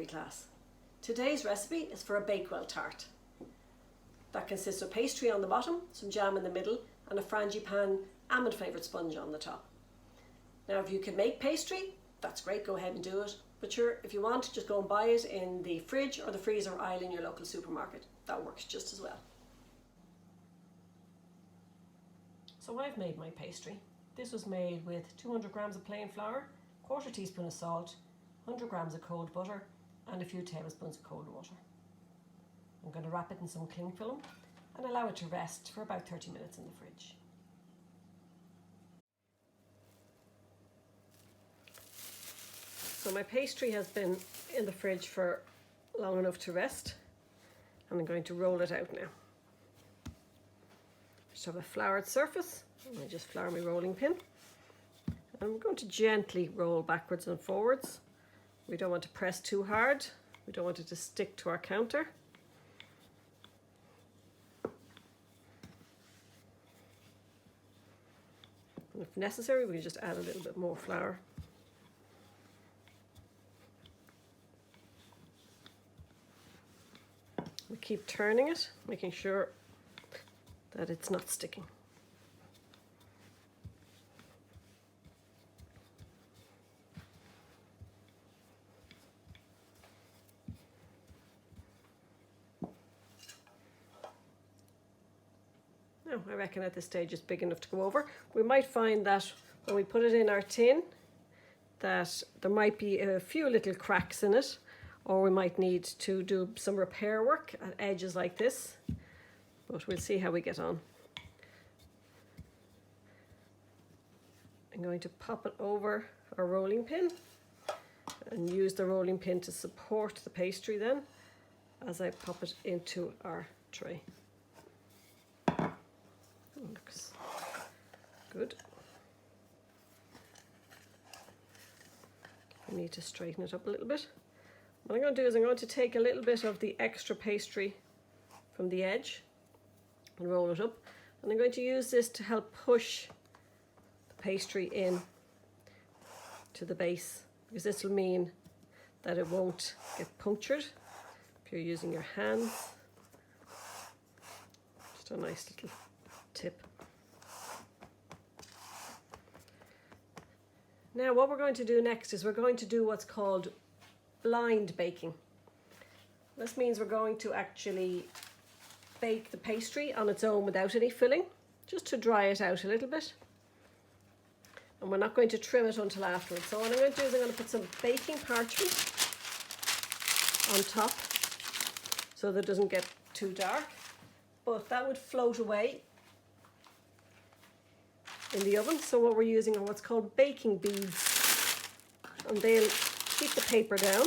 bakery class. Today's recipe is for a Bakewell tart. That consists of pastry on the bottom, some jam in the middle and a frangipane almond flavoured sponge on the top. Now if you can make pastry, that's great, go ahead and do it. But sure, if you want, just go and buy it in the fridge or the freezer aisle in your local supermarket. That works just as well. So I've made my pastry. This was made with 200 grams of plain flour, quarter teaspoon of salt, 100 grams of cold butter and a few tablespoons of cold water. I'm going to wrap it in some cling film and allow it to rest for about 30 minutes in the fridge. So my pastry has been in the fridge for long enough to rest and I'm going to roll it out now. Just have a floured surface and I just flour my rolling pin. And I'm going to gently roll backwards and forwards. We don't want to press too hard. We don't want it to stick to our counter. And if necessary, we can just add a little bit more flour. We keep turning it, making sure that it's not sticking. Now, I reckon at this stage it's big enough to go over. We might find that when we put it in our tin that there might be a few little cracks in it, or we might need to do some repair work at edges like this, but we'll see how we get on. I'm going to pop it over our rolling pin and use the rolling pin to support the pastry then as I pop it into our tray. Looks good. I need to straighten it up a little bit. What I'm going to do is I'm going to take a little bit of the extra pastry from the edge and roll it up, and I'm going to use this to help push the pastry in to the base, because this will mean that it won't get punctured if you're using your hands. Just a nice little tip. Now what we're going to do next is we're going to do what's called blind baking. This means we're going to actually bake the pastry on its own without any filling, just to dry it out a little bit. And we're not going to trim it until afterwards. So what I'm going to do is I'm going to put some baking parchment on top so that it doesn't get too dark, but that would float away in the oven. So what we're using are what's called baking beads, and they'll keep the paper down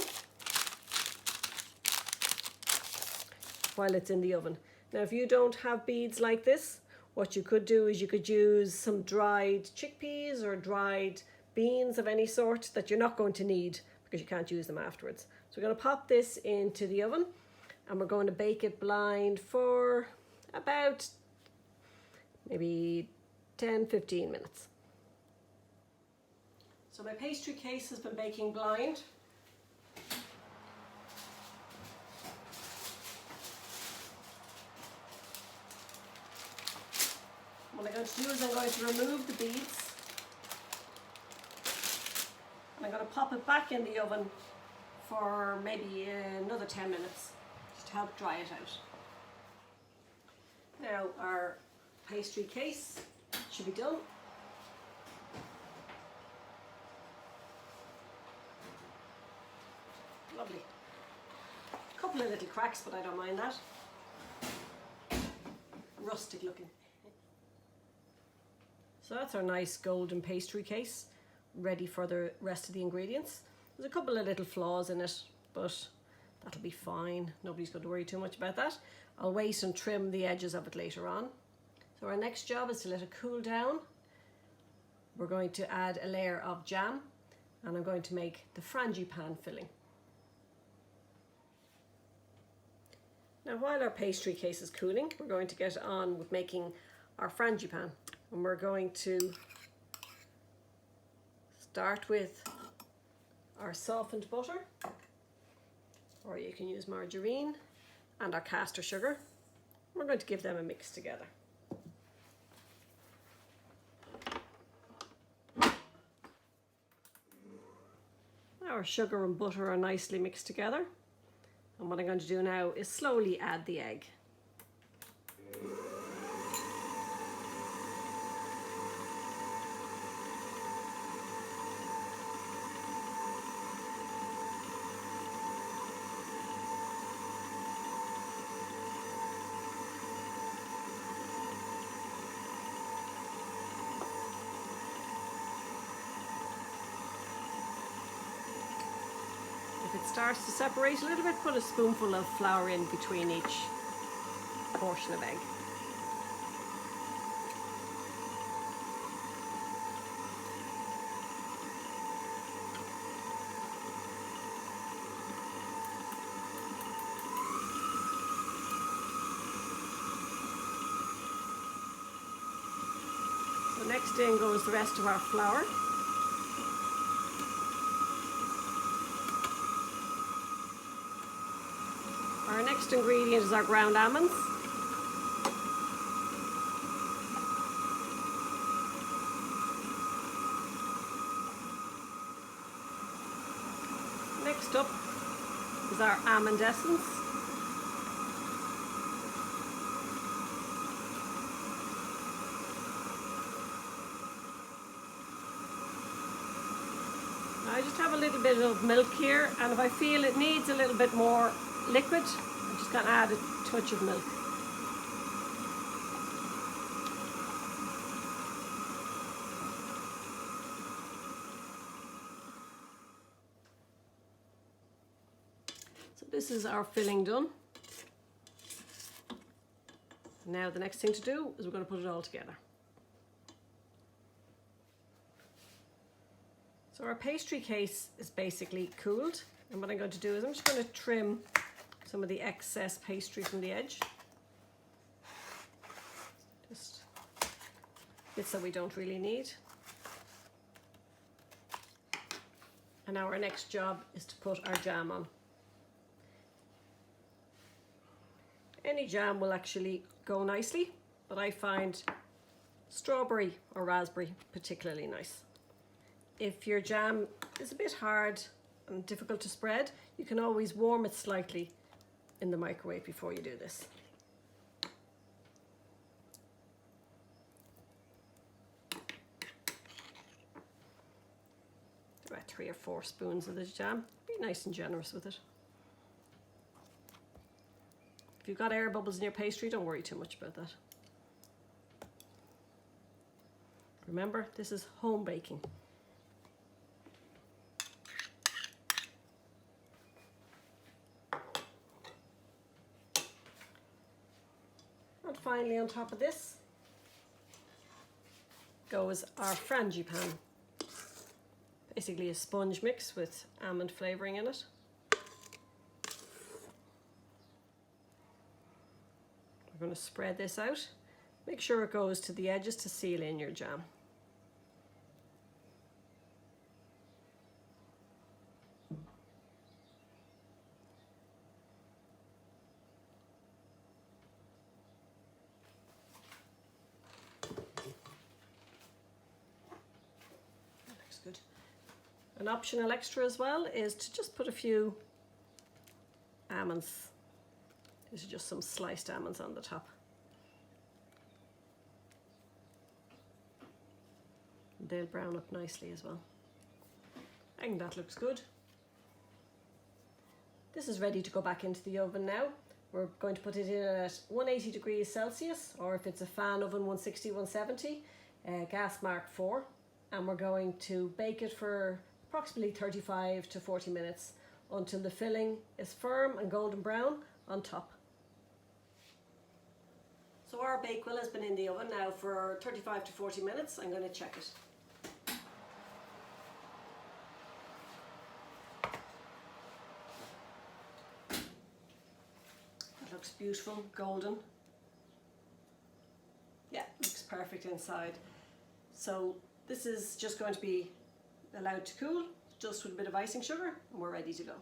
while it's in the oven. Now if you don't have beads like this, what you could do is you could use some dried chickpeas or dried beans of any sort that you're not going to need because you can't use them afterwards. So we're going to pop this into the oven and we're going to bake it blind for about maybe 10-15 minutes. So my pastry case has been baking blind. What I'm going to do is I'm going to remove the beads and I'm going to pop it back in the oven for maybe another 10 minutes just to help dry it out. Now our pastry case should be done. Lovely. A couple of little cracks, but I don't mind that. Rustic looking. So that's our nice golden pastry case, ready for the rest of the ingredients. There's a couple of little flaws in it, but that'll be fine. Nobody's going to worry too much about that. I'll wait and trim the edges of it later on. So our next job is to let it cool down. We're going to add a layer of jam and I'm going to make the frangipane filling. Now while our pastry case is cooling, we're going to get on with making our frangipane, and we're going to start with our softened butter. or you can use margarine and our caster sugar. We're going to give them a mix together. Our sugar and butter are nicely mixed together. And what I'm going to do now is slowly add the egg. If it starts to separate a little bit, put a spoonful of flour in between each portion of egg. So next in goes the rest of our flour. Our next ingredient is our ground almonds. Next up is our almond essence. I just have a little bit of milk here, and if I feel it needs a little bit more liquid, I'm just going to add a touch of milk. So this is our filling done. Now the next thing to do is we're going to put it all together. So our pastry case is basically cooled, and what I'm going to do is I'm just going to trim some of the excess pastry from the edge. Just bits that we don't really need. And now our next job is to put our jam on. Any jam will actually go nicely, but I find strawberry or raspberry particularly nice. If your jam is a bit hard and difficult to spread, you can always warm it slightly in the microwave before you do this. About 3 or 4 spoons of this jam. Be nice and generous with it. If you've got air bubbles in your pastry, don't worry too much about that. Remember, this is home baking. And finally, on top of this goes our frangipane. Basically a sponge mix with almond flavouring in it. We're going to spread this out. Make sure it goes to the edges to seal in your jam. That looks good. An optional extra as well is to just put a few almonds. These are just some sliced almonds on the top. They'll brown up nicely as well. I think that looks good. This is ready to go back into the oven now. We're going to put it in at 180 degrees Celsius, or if it's a fan oven, 160, 170, gas mark 4. And we're going to bake it for approximately 35 to 40 minutes until the filling is firm and golden brown on top. So our Bakewell has been in the oven now for 35 to 40 minutes. I'm going to check it. It looks beautiful, golden. Yeah, looks perfect inside. So this is just going to be allowed to cool, just with a bit of icing sugar, and we're ready to go.